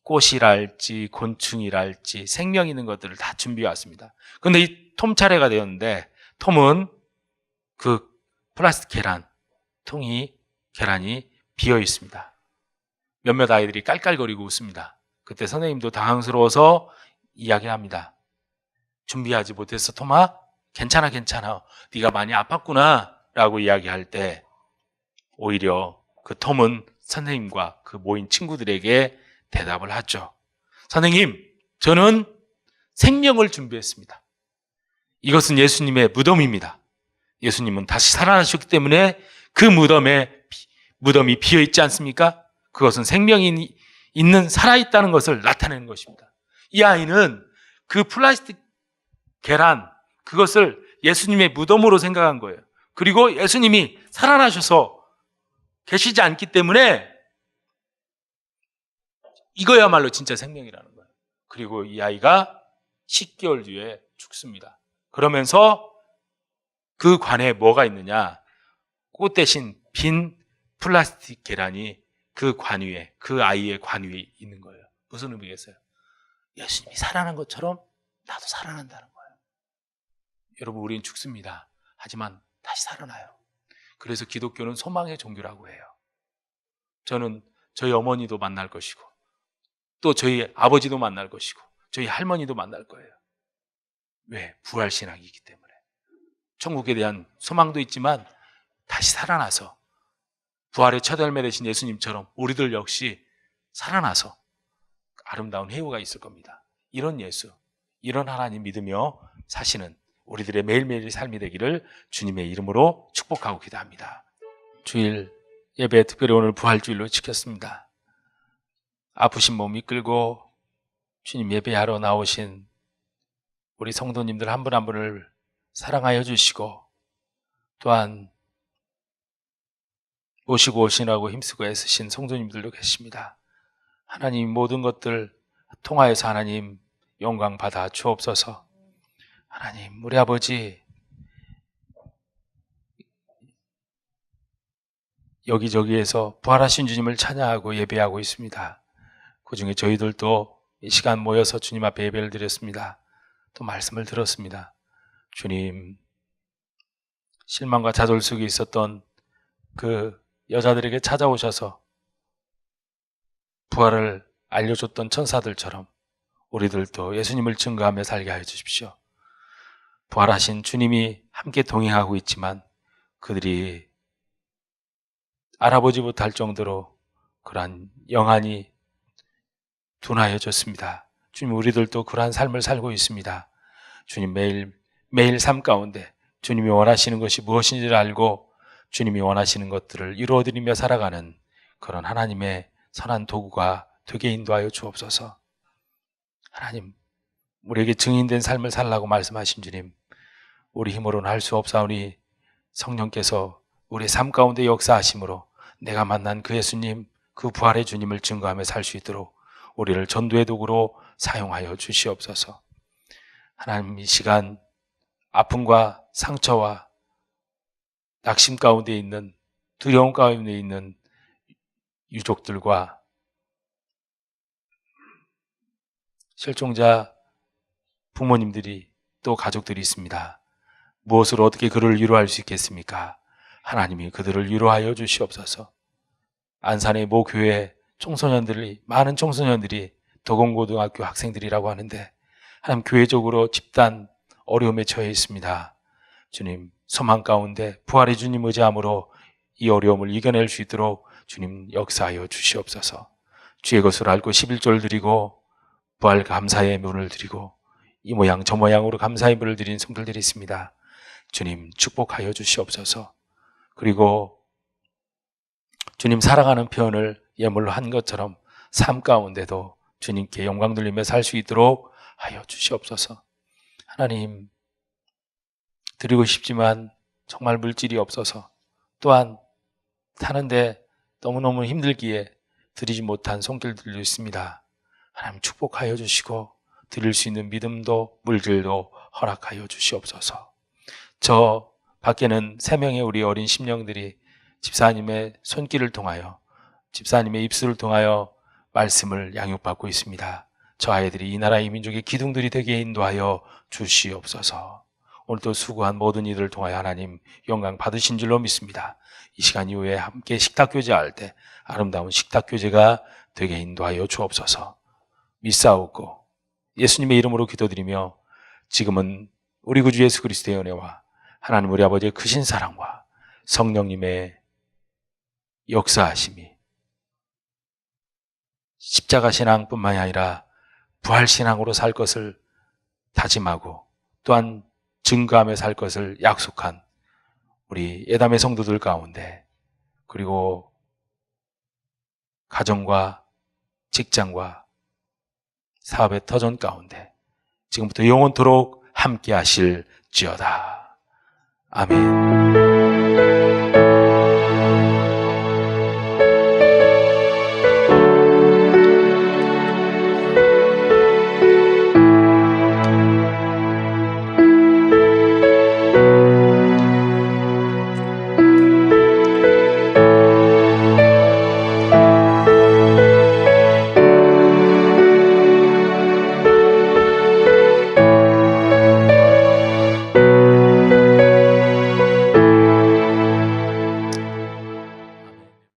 꽃이랄지 곤충이랄지 생명 있는 것들을 다 준비해 왔습니다. 그런데 이 톰 차례가 되었는데 톰은 그 플라스틱 계란이 비어 있습니다. 몇몇 아이들이 깔깔거리고 웃습니다. 그때 선생님도 당황스러워서 이야기합니다. 준비하지 못했어 톰아? 괜찮아 네가 많이 아팠구나 라고 이야기할 때 오히려 그 톰은 선생님과 그 모인 친구들에게 대답을 하죠. 선생님, 저는 생명을 준비했습니다. 이것은 예수님의 무덤입니다. 예수님은 다시 살아나셨기 때문에 그 무덤이 비어있지 않습니까? 그것은 생명이 있는, 살아있다는 것을 나타내는 것입니다. 이 아이는 그 플라스틱 계란, 그것을 예수님의 무덤으로 생각한 거예요. 그리고 예수님이 살아나셔서 계시지 않기 때문에 이거야말로 진짜 생명이라는 거예요. 그리고 이 아이가 10개월 뒤에 죽습니다. 그러면서 그 관에 뭐가 있느냐? 꽃 대신 빈 플라스틱 계란이 그 관 위에, 그 아이의 관 위에 있는 거예요. 무슨 의미겠어요? 예수님이 살아난 것처럼 나도 살아난다는 거예요. 여러분, 우리는 죽습니다. 하지만 다시 살아나요. 그래서 기독교는 소망의 종교라고 해요. 저는 저희 어머니도 만날 것이고 또 저희 아버지도 만날 것이고 저희 할머니도 만날 거예요. 왜? 부활신앙이기 때문에. 천국에 대한 소망도 있지만 다시 살아나서 부활의 첫 열매 되신 예수님처럼 우리들 역시 살아나서 아름다운 해후가 있을 겁니다. 이런 예수, 이런 하나님 믿으며 사시는 우리들의 매일매일의 삶이 되기를 주님의 이름으로 축복하고 기도합니다. 주일 예배 특별히 오늘 부활주일로 지켰습니다. 아프신 몸 이끌고 주님 예배하러 나오신 우리 성도님들 한 분 한 분을 사랑하여 주시고 또한 모시고 오시라고 힘쓰고 애쓰신 성도님들도 계십니다. 하나님 모든 것들 통하여서 하나님 영광 받아 주옵소서. 하나님 우리 아버지 여기저기에서 부활하신 주님을 찬양하고 예배하고 있습니다. 그중에 저희들도 이 시간 모여서 주님 앞에 예배를 드렸습니다. 또 말씀을 들었습니다. 주님, 실망과 좌절 속에 있었던 그 여자들에게 찾아오셔서 부활을 알려줬던 천사들처럼 우리들도 예수님을 증거하며 살게 하여 주십시오. 부활하신 주님이 함께 동행하고 있지만 그들이 알아보지 못할 정도로 그러한 영안이 둔하여졌습니다. 주님, 우리들도 그러한 삶을 살고 있습니다. 주님, 매일 삶 가운데 주님이 원하시는 것이 무엇인지를 알고 주님이 원하시는 것들을 이루어드리며 살아가는 그런 하나님의 선한 도구가 되게 인도하여 주옵소서. 하나님, 우리에게 증인된 삶을 살라고 말씀하신 주님, 우리 힘으로는 할 수 없사오니
성령께서 우리의 삶 가운데 역사하심으로 내가 만난 그 예수님, 그 부활의 주님을 증거하며 살 수 있도록 우리를 전도의 도구로 사용하여 주시옵소서. 하나님, 이 시간 아픔과 상처와 낙심 가운데 있는, 두려움 가운데 있는 유족들과 실종자 부모님들이 또 가족들이 있습니다. 무엇으로 어떻게 그를 위로할 수 있겠습니까? 하나님이 그들을 위로하여 주시옵소서. 안산의 모 교회 많은 청소년들이 도공고등학교 학생들이라고 하는데 하나님, 교회적으로 집단 어려움에 처해 있습니다. 주님, 소망 가운데 부활의 주님 의지함으로 이 어려움을 이겨낼 수 있도록 주님 역사하여 주시옵소서. 주의 것을 알고 11조를 드리고 부활 감사의 문을 드리고 이 모양 저 모양으로 감사의 문을 드린 성도들이 있습니다. 주님 축복하여 주시옵소서. 그리고 주님 사랑하는 표현을 예물로 한 것처럼 삶 가운데도 주님께 영광 돌리며 살 수 있도록 하여 주시옵소서. 하나님, 드리고 싶지만 정말 물질이 없어서, 또한 타는데 너무너무 힘들기에 드리지 못한 손길들도 있습니다. 하나님 축복하여 주시고 드릴 수 있는 믿음도 물질도 허락하여 주시옵소서. 저 밖에는 3명의 우리 어린 심령들이 집사님의 손길을 통하여, 집사님의 입술을 통하여 말씀을 양육받고 있습니다. 저 아이들이 이 나라 이 민족의 기둥들이 되게 인도하여 주시옵소서. 오늘도 수고한 모든 이들을 통하여 하나님 영광 받으신 줄로 믿습니다. 이 시간 이후에 함께 식탁교제할 때 아름다운 식탁교제가 되게 인도하여 주옵소서. 믿사옵고 예수님의 이름으로 기도드리며 지금은 우리 구주 예수 그리스도의 은혜와 하나님 우리 아버지의 크신 사랑과 성령님의 역사하심이 십자가 신앙뿐만이 아니라 부활 신앙으로 살 것을 다짐하고 또한 증거하며 살 것을 약속한 우리 예담의 성도들 가운데, 그리고 가정과 직장과 사업의 터전 가운데 지금부터 영원토록 함께 하실지어다. 아멘.